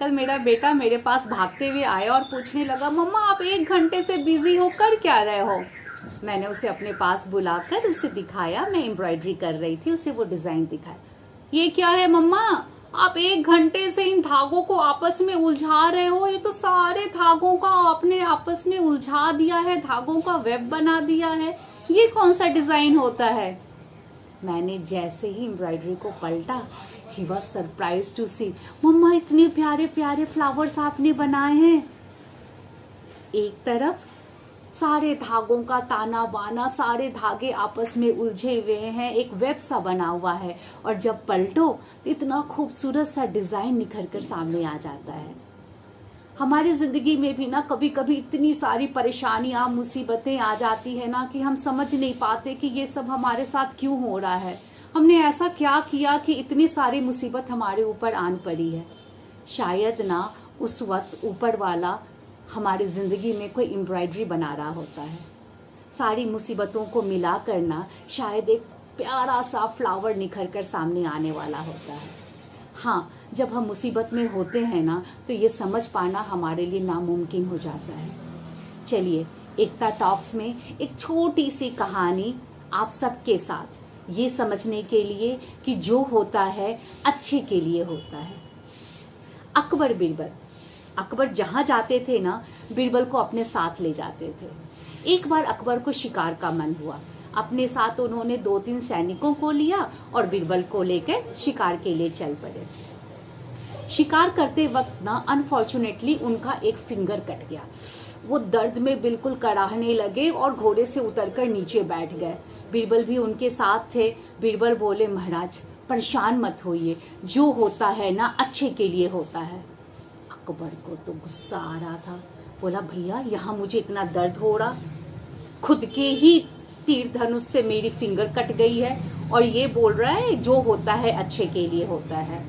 कल मेरा बेटा मेरे पास भागते हुए आया और पूछने लगा, मम्मा आप 1 घंटे से बिजी हो, कर क्या रहे हो। मैंने उसे अपने पास बुलाकर उसे दिखाया, मैं एम्ब्रॉयडरी कर रही थी, उसे वो डिजाइन दिखाया। ये क्या है मम्मा, आप 1 घंटे से इन धागों को आपस में उलझा रहे हो, ये तो सारे धागों का आपने आपस में उलझा दिया है, धागों का वेब बना दिया है, ये कौन सा डिजाइन होता है। मैंने जैसे ही एम्ब्रॉयडरी को पलटा, ही वॉज सरप्राइज टू सी, मम्मा इतने प्यारे प्यारे फ्लावर्स आपने बनाए हैं। एक तरफ सारे धागों का ताना बाना, सारे धागे आपस में उलझे हुए हैं, एक वेब सा बना हुआ है, और जब पलटो तो इतना खूबसूरत सा डिजाइन निखर कर सामने आ जाता है। हमारी जिंदगी में भी ना कभी कभी इतनी सारी परेशानियां मुसीबतें आ जाती है ना कि हम समझ नहीं पाते कि ये सब हमारे साथ क्यों हो रहा है, हमने ऐसा क्या किया कि इतनी सारी मुसीबत हमारे ऊपर आन पड़ी है। शायद ना उस वक्त ऊपर वाला हमारी जिंदगी में कोई एम्ब्रॉयडरी बना रहा होता है। सारी मुसीबतों को मिला करना शायद एक प्यारा सा फ्लावर निखर कर सामने आने वाला होता है। हाँ, जब हम मुसीबत में होते हैं ना तो ये समझ पाना हमारे लिए नामुमकिन हो जाता है। चलिए, एकता टॉक्स में एक छोटी सी कहानी आप सबके साथ, ये समझने के लिए कि जो होता है अच्छे के लिए होता है। अकबर बीरबल, अकबर जहाँ जाते थे ना, बीरबल को अपने साथ ले जाते थे। एक बार अकबर को शिकार का मन हुआ, अपने साथ उन्होंने 2-3 सैनिकों को लिया और बीरबल को लेकर शिकार के लिए चल पड़े। शिकार करते वक्त ना अनफॉर्चुनेटली उनका एक फिंगर कट गया। वो दर्द में बिल्कुल कराहने लगे और घोड़े से उतरकर नीचे बैठ गए। बीरबल भी उनके साथ थे। बीरबल बोले, महाराज परेशान मत होइए, जो होता है ना अच्छे के लिए होता है। अकबर को तो गुस्सा आ रहा था, बोला, भैया यहाँ मुझे इतना दर्द हो रहा, खुद के ही तीर धनुष से मेरी फिंगर कट गई है और ये बोल रहा है जो होता है अच्छे के लिए होता है।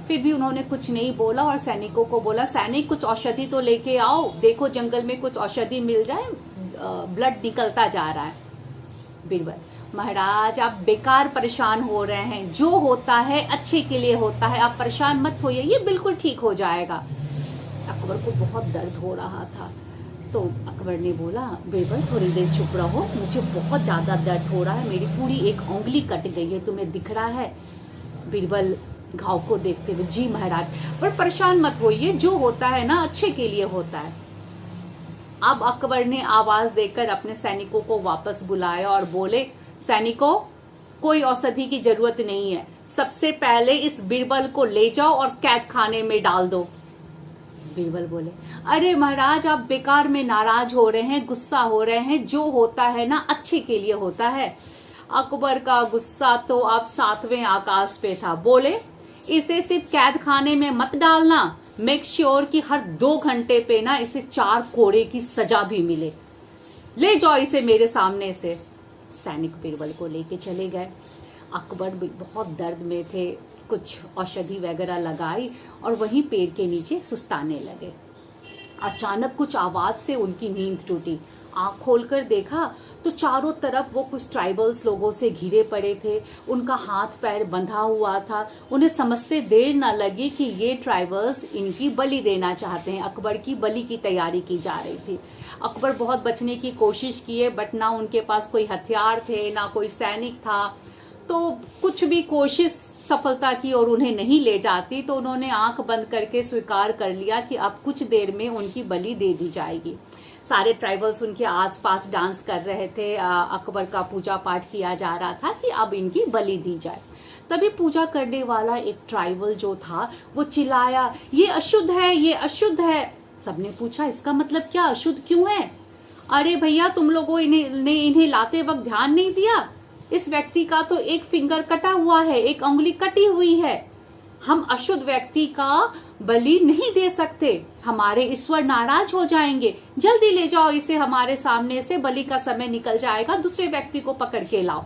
फिर भी उन्होंने कुछ नहीं बोला और सैनिकों को बोला, सैनिक कुछ औषधि तो लेके आओ, देखो जंगल में कुछ औषधि मिल जाए, ब्लड निकलता जा रहा है। बीरबल, महाराज आप बेकार परेशान हो रहे हैं, जो होता है अच्छे के लिए होता है, आप परेशान मत होइए, ये बिल्कुल ठीक हो जाएगा। अकबर को बहुत दर्द हो रहा था तो अकबर ने बोला, बीरबल थोड़ी देर चुप रहो, मुझे बहुत ज़्यादा दर्द हो रहा है, मेरी पूरी एक उंगली कट गई है, तुम्हें दिख रहा है। बीरबल घाव को देखते हुए, जी महाराज, पर परेशान मत होइए, जो होता है ना अच्छे के लिए होता है। अब अकबर ने आवाज देकर अपने सैनिकों को वापस बुलाया और बोले, सैनिकों कोई औषधि की जरूरत नहीं है, सबसे पहले इस बीरबल को ले जाओ और कैद खाने में डाल दो। बीरबल बोले, अरे महाराज आप बेकार में नाराज हो रहे हैं, गुस्सा हो रहे हैं, जो होता है ना अच्छे के लिए होता है। अकबर का गुस्सा तो अब 7वें आकाश पे था। बोले, इसे सिर्फ कैद खाने में मत डालना, मेक श्योर कि हर 2 घंटे पे ना इसे 4 कोड़े की सजा भी मिले, ले जाओ इसे मेरे सामने से। सैनिक बीरबल को लेके चले गए। अकबर भी बहुत दर्द में थे, कुछ औषधि वगैरह लगाई और वहीं पेड़ के नीचे सुस्ताने लगे। अचानक कुछ आवाज से उनकी नींद टूटी। आंख खोलकर देखा तो चारों तरफ वो कुछ ट्राइबल्स लोगों से घिरे पड़े थे, उनका हाथ पैर बंधा हुआ था। उन्हें समझते देर न लगी कि ये ट्राइबल्स इनकी बलि देना चाहते हैं, अकबर की बलि की तैयारी की जा रही थी। अकबर बहुत बचने की कोशिश किए, बट ना उनके पास कोई हथियार थे, ना कोई सैनिक था, तो कुछ भी कोशिश सफलता की और उन्हें नहीं ले जाती। तो उन्होंने आंख बंद करके स्वीकार कर लिया कि अब कुछ देर में उनकी बलि दे दी जाएगी। सारे ट्राइबल्स उनके आसपास डांस कर रहे थे, अकबर का पूजा पाठ किया जा रहा था कि अब इनकी बलि दी जाए। तभी पूजा करने वाला एक ट्राइबल जो था वो चिल्लाया, ये अशुद्ध है, ये अशुद्ध है। सबने पूछा, इसका मतलब क्या, अशुद्ध क्यों है? अरे भैया तुम लोगों ने इन्हें लाते वक्त ध्यान नहीं दिया, इस व्यक्ति का तो एक फिंगर कटा हुआ है, एक उंगली कटी हुई है, हम अशुद्ध व्यक्ति का बलि नहीं दे सकते, हमारे ईश्वर नाराज हो जाएंगे, जल्दी ले जाओ इसे हमारे सामने से, बलि का समय निकल जाएगा, दूसरे व्यक्ति को पकड़ के लाओ।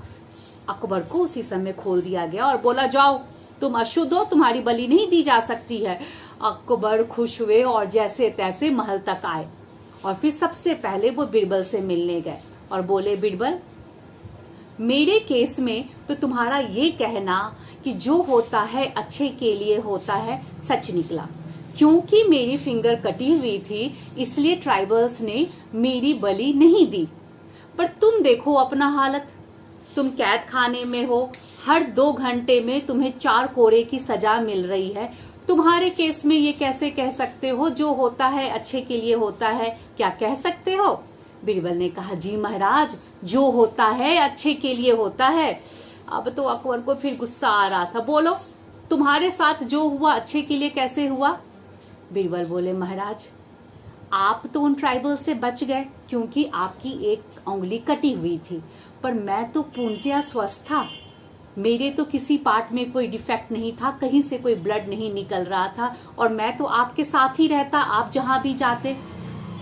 अकबर को उसी समय खोल दिया गया और बोला, जाओ तुम अशुद्ध हो, तुम्हारी बलि नहीं दी जा सकती है। अकबर खुश हुए और जैसे तैसे महल तक आए और फिर सबसे पहले वो बीरबल से मिलने गए और बोले, बीरबल मेरे केस में तो तुम्हारा ये कहना कि जो होता है अच्छे के लिए होता है सच निकला, क्योंकि मेरी फिंगर कटी हुई थी इसलिए ट्राइबल्स ने मेरी बलि नहीं दी। पर तुम देखो अपना हालत, तुम कैद खाने में हो, हर 2 घंटे में तुम्हें 4 कोड़े की सजा मिल रही है। तुम्हारे केस में ये कैसे कह सकते हो जो होता है अच्छे के लिए होता है, क्या कह सकते हो? बीरबल ने कहा, जी महाराज, जो होता है अच्छे के लिए होता है। अब तो अकबर को फिर गुस्सा आ रहा था। बोलो, तुम्हारे साथ जो हुआ अच्छे के लिए कैसे हुआ? बीरबल बोले, महाराज आप तो उन ट्राइबल से बच गए क्योंकि आपकी एक उंगली कटी हुई थी, पर मैं तो पूर्णतया स्वस्थ था। मेरे तो किसी पार्ट में कोई डिफेक्ट नहीं था, कहीं से कोई ब्लड नहीं निकल रहा था, और मैं तो आपके साथ ही रहता, आप जहां भी जाते।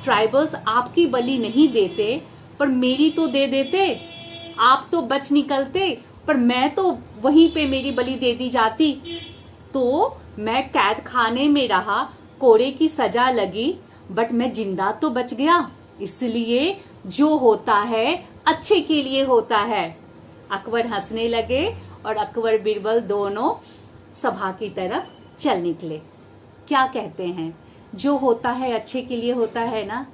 ट्राइबल्स आपकी बलि नहीं देते पर मेरी तो दे देते। आप तो बच निकलते पर मैं तो वहीं पे मेरी बलि दे दी जाती। तो मैं कैद खाने में रहा, कोड़े की सजा लगी, बट मैं जिंदा तो बच गया। इसलिए जो होता है अच्छे के लिए होता है। अकबर हंसने लगे और अकबर बीरबल दोनों सभा की तरफ चल निकले। क्या कहते हैं, जो होता है अच्छे के लिए होता है ना।